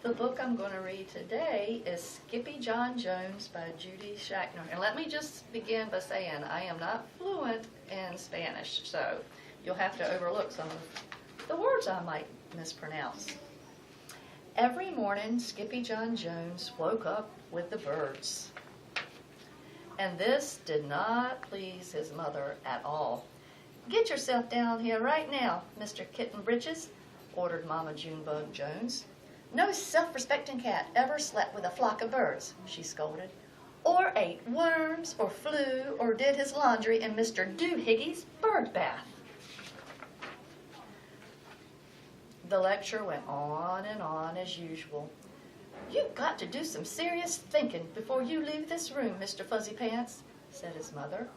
The book I'm going to read today is Skippy John Jones by Judy Schachner. And let me just begin by saying I am not fluent in Spanish, so you'll have to overlook some of the words I might mispronounce. Every morning, Skippy John Jones woke up with the birds. And this did not please his mother at all. "Get yourself down here right now, Mr. Kitten Britches," ordered Mama Junebug Jones. "No self-respecting cat ever slept with a flock of birds," she scolded, "or ate worms, or flew, or did his laundry in Mr. Doohiggy's bird bath." The lecture went on and on as usual. "You've got to do some serious thinking before you leave this room, Mr. Fuzzy Pants," said his mother,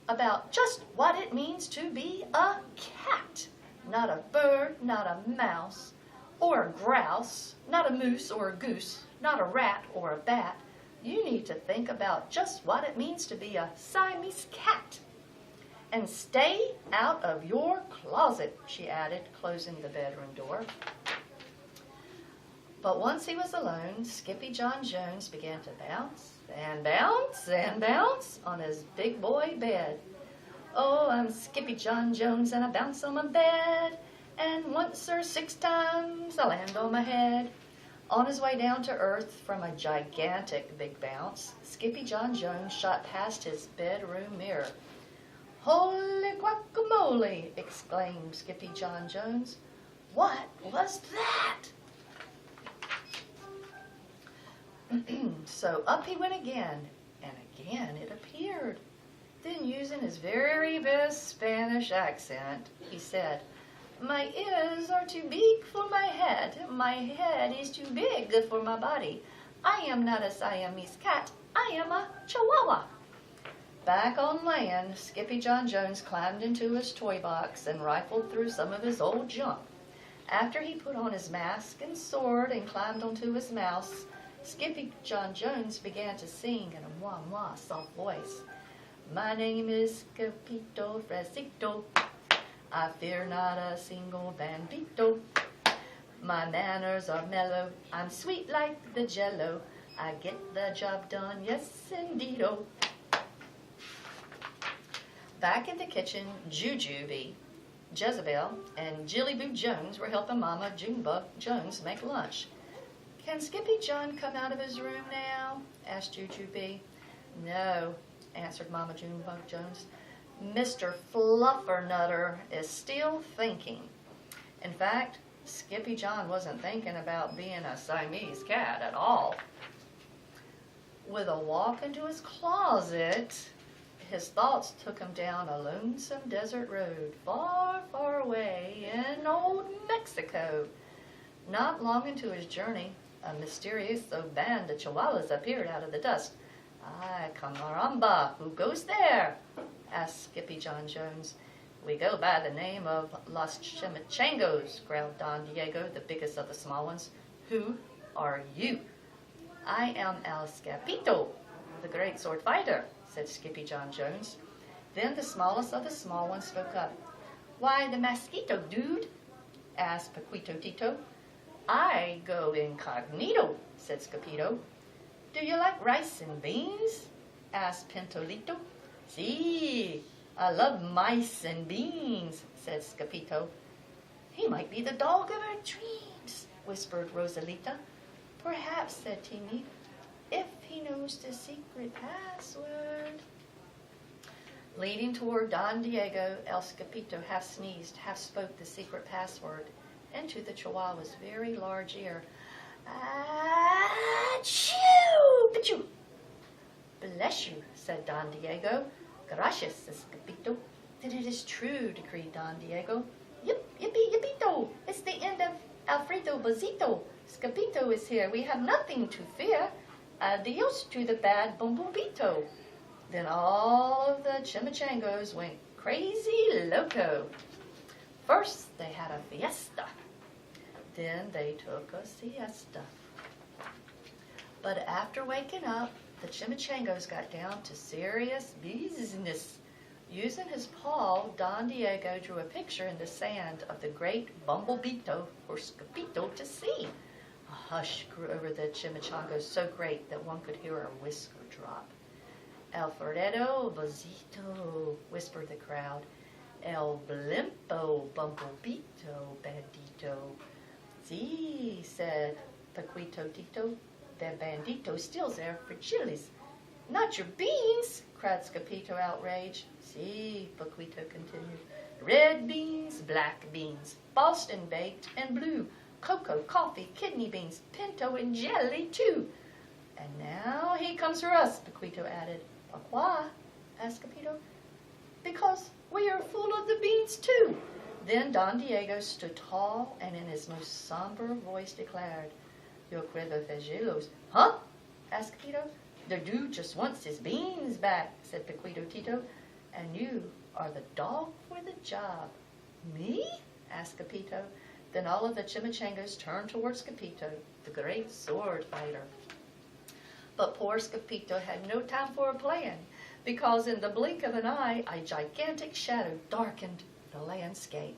"about just what it means to be a cat, not a bird, not a mouse, or a grouse, not a moose or a goose, not a rat or a bat. You need to think about just what it means to be a Siamese cat. And stay out of your closet," she added, closing the bedroom door. But once he was alone, Skippy John Jones began to bounce and bounce and bounce on his big boy bed. "Oh, I'm Skippy John Jones and I bounce on my bed, and once or 6 times I land on my head." On his way down to earth from a gigantic big bounce, Skippy John Jones shot past his bedroom mirror. "Holy guacamole!" exclaimed Skippy John Jones. "What was that?" So up he went again, and again it appeared. Then, using his very best Spanish accent, he said, "My ears are too big for my head. My head is too big for my body. I am not a Siamese cat. I am a Chihuahua." Back on land, Skippy John Jones climbed into his toy box and rifled through some of his old junk. After he put on his mask and sword and climbed onto his mouse, Skippy John Jones began to sing in a wah-wah soft voice. "My name is Scapito Fresito. I fear not a single bandito. My manners are mellow. I'm sweet like the jello. I get the job done, yes indeedo." Back in the kitchen, Jujubee, Jezebel, and Jillyboo Jones were helping Mama Junebug Jones make lunch. "Can Skippy John come out of his room now?" asked Jujubee. "No," answered Mama Junebug Jones. "Mr. Fluffernutter is still thinking." In fact, Skippy John wasn't thinking about being a Siamese cat at all. With a walk into his closet, his thoughts took him down a lonesome desert road far, far away in old Mexico. Not long into his journey, a mysterious band of Chihuahuas appeared out of the dust. "Ay, camaramba, who goes there?" asked Skippy John Jones. "We go by the name of Los Chimichangos," growled Don Diego, the biggest of the small ones. "Who are you?" "I am El Scapito, the great sword fighter," said Skippy John Jones. Then the smallest of the small ones spoke up. "Why the mosquito, dude?" asked Paquito Tito. "I go incognito," said Scapito. "Do you like rice and beans?" asked Pintolito. "See, I love mice and beans," said Scapito. "He might be the dog of our dreams," whispered Rosalita. "Perhaps," said Timmy, "if he knows the secret password." Leading toward Don Diego, El Scapito half sneezed, half spoke the secret password into the Chihuahua's very large ear. "Achoo! Pachoo!" "Bless you," said Don Diego. "Gracias," said Scapito. "Then it is true," decreed Don Diego. "Yip, yippee, yippito! It's the end of Alfredo Bozito. Scapito is here. We have nothing to fear. Adios to the bad Bumbubito." Then all of the Chimichangos went crazy loco. First they had a fiesta. Then they took a siesta. But after waking up, the Chimichangos got down to serious business. Using his paw, Don Diego drew a picture in the sand of the great Bumblebeeto for Scapito to see. "Oh, hush grew over the chimichangas so great that one could hear a whisker drop. Alfredo Besito, whispered the crowd. El blimpo, bumblebito, bandito. Si, said Paquito Tito. The bandito steals there for chilies. Not your beans, cried Scapito, outraged. Si, Paquito continued. Red beans, black beans, Boston baked and blue, cocoa, coffee, kidney beans, pinto, and jelly, too. And now he comes for us, Paquito added. Pourquoi? Asked Scapito. Because we are full of the beans, too. Then Don Diego stood tall and in his most somber voice declared, Yo quiero fagelos. Huh? Asked Capito. The dude just wants his beans back, said Paquito Tito. And you are the dog for the job. Me? Asked Capito. Then all of the chimichangas turned towards Scapito, the great sword fighter. But poor Scapito had no time for a plan, because in the blink of an eye, a gigantic shadow darkened the landscape.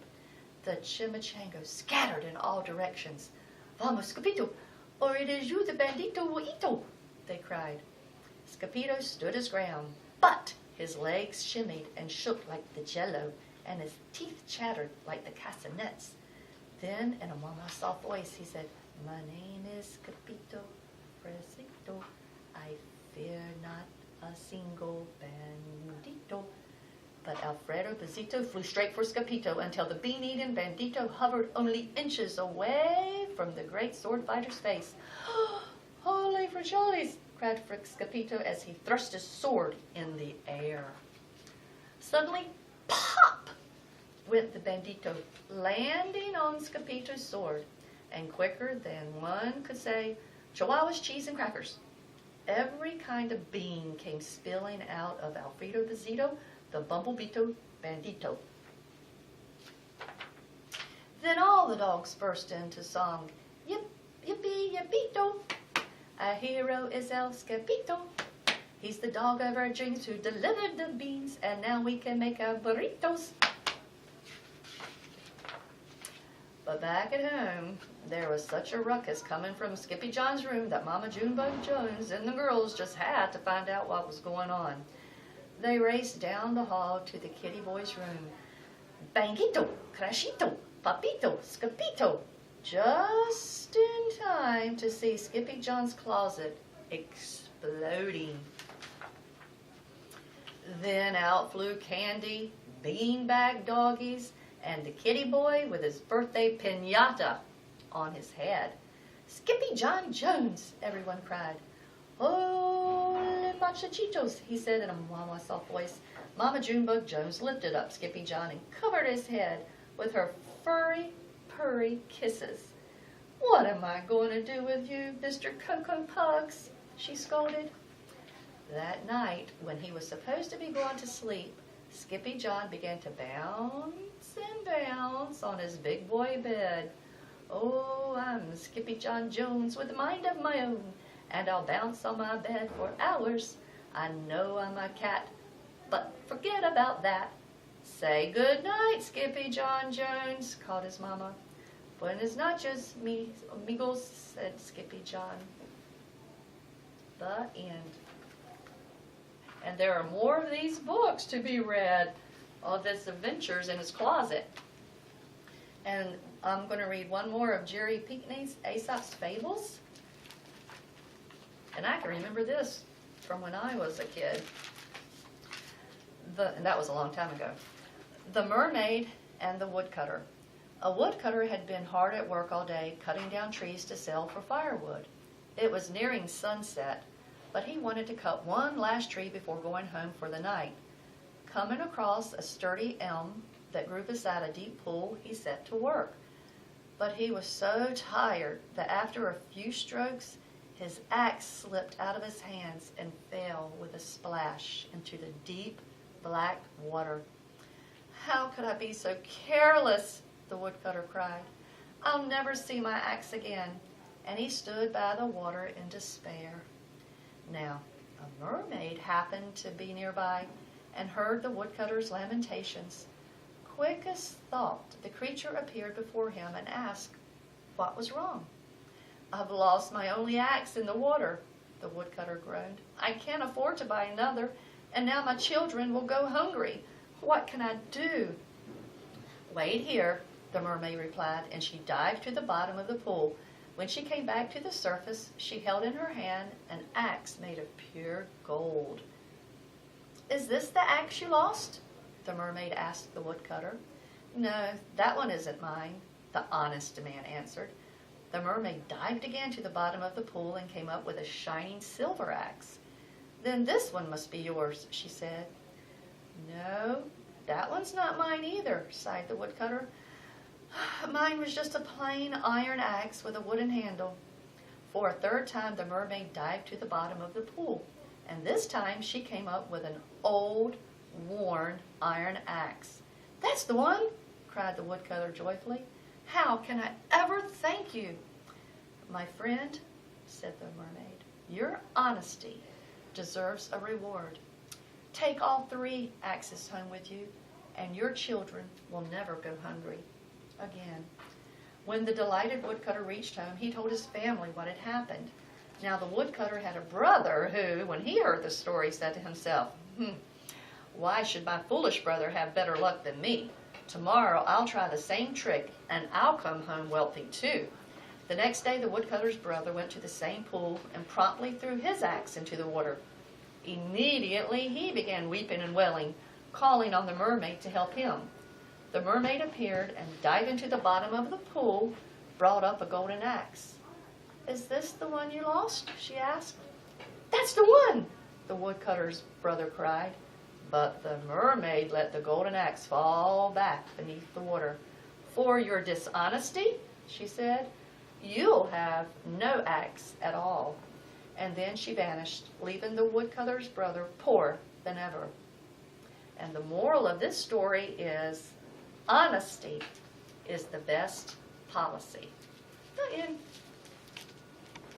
The chimichangas scattered in all directions. Vamos, Scapito, or it is you, the bandito Ito, they cried. Scapito stood his ground, but his legs shimmied and shook like the jello, and his teeth chattered like the castanets. Then, in a mama soft voice, he said, My name is Scapito Fresito. I fear not a single bandito. But Alfredo Besito flew straight for Scapito until the bean-eating bandito hovered only inches away from the great sword fighter's face. Holy frijoles! Cried Scapito as he thrust his sword in the air. Suddenly, pop! Went the bandito, landing on Scapito's sword, and quicker than one could say, Chihuahuas, cheese, and crackers. Every kind of bean came spilling out of Alfredo Besito, the bumblebito bandito. Then all the dogs burst into song. Yip, yippee, yippito. Our hero is El Scapito. He's the dog of our dreams who delivered the beans, and now we can make our burritos. But back at home, there was such a ruckus coming from Skippy John's room that Mama Junebug Jones and the girls just had to find out what was going on. They raced down the hall to the kitty boy's room. Bangito, crashito, papito, Scapito, just in time to see Skippy John's closet exploding. Then out flew Candy, beanbag doggies, and the kitty boy with his birthday piñata on his head. Skippy John Jones, everyone cried. Holy machachitos, he said in a mama soft voice. Mama Junebug Jones lifted up Skippy John and covered his head with her furry, purry kisses. What am I going to do with you, Mr. Cocoa Pugs? She scolded. That night, when he was supposed to be going to sleep, Skippy John began to bounce and bounce on his big boy bed. Oh, I'm Skippy John Jones with a mind of my own, and I'll bounce on my bed for hours. I know I'm a cat, but forget about that. Say good night, Skippy John Jones, called his mama. Buenas noches, amigos, said Skippy John. The end. And there are more of these books to be read, all this adventures in his closet. And I'm going to read one more of Jerry Pinckney's Aesop's Fables. And I can remember this from when I was a kid. And that was a long time ago. The Mermaid and the Woodcutter. A woodcutter had been hard at work all day, cutting down trees to sell for firewood. It was nearing sunset, but he wanted to cut one last tree before going home for the night. Coming across a sturdy elm that grew beside a deep pool, he set to work. But he was so tired that after a few strokes, his axe slipped out of his hands and fell with a splash into the deep, black water. How could I be so careless? The woodcutter cried. I'll never see my axe again. And he stood by the water in despair. Now, a mermaid happened to be nearby and heard the woodcutter's lamentations. Quick as thought, the creature appeared before him and asked what was wrong. I've lost my only axe in the water, the woodcutter groaned. I can't afford to buy another, and now my children will go hungry. What can I do? Wait here, the mermaid replied, and she dived to the bottom of the pool. When she came back to the surface, she held in her hand an axe made of pure gold. Is this the axe you lost? The mermaid asked the woodcutter. No, that one isn't mine, the honest man answered. The mermaid dived again to the bottom of the pool and came up with a shining silver axe. Then this one must be yours, she said. No, that one's not mine either, sighed the woodcutter. Mine was just a plain iron axe with a wooden handle. For a third time, the mermaid dived to the bottom of the pool, and this time she came up with an old, worn iron axe. That's the one, cried the woodcutter joyfully. How can I ever thank you? My friend, said the mermaid, your honesty deserves a reward. Take all 3 axes home with you, and your children will never go hungry again. When the delighted woodcutter reached home, he told his family what had happened. Now the woodcutter had a brother who, when he heard the story, said to himself, why should my foolish brother have better luck than me? Tomorrow I'll try the same trick, and I'll come home wealthy too. The next day the woodcutter's brother went to the same pool and promptly threw his axe into the water. Immediately he began weeping and wailing, calling on the mermaid to help him. The mermaid appeared and, diving to the bottom of the pool, brought up a golden axe. Is this the one you lost? She asked. That's the one, the woodcutter's brother cried. But the mermaid let the golden axe fall back beneath the water. For your dishonesty, she said, you'll have no axe at all. And then she vanished, leaving the woodcutter's brother poorer than ever. And the moral of this story is, honesty is the best policy. The end.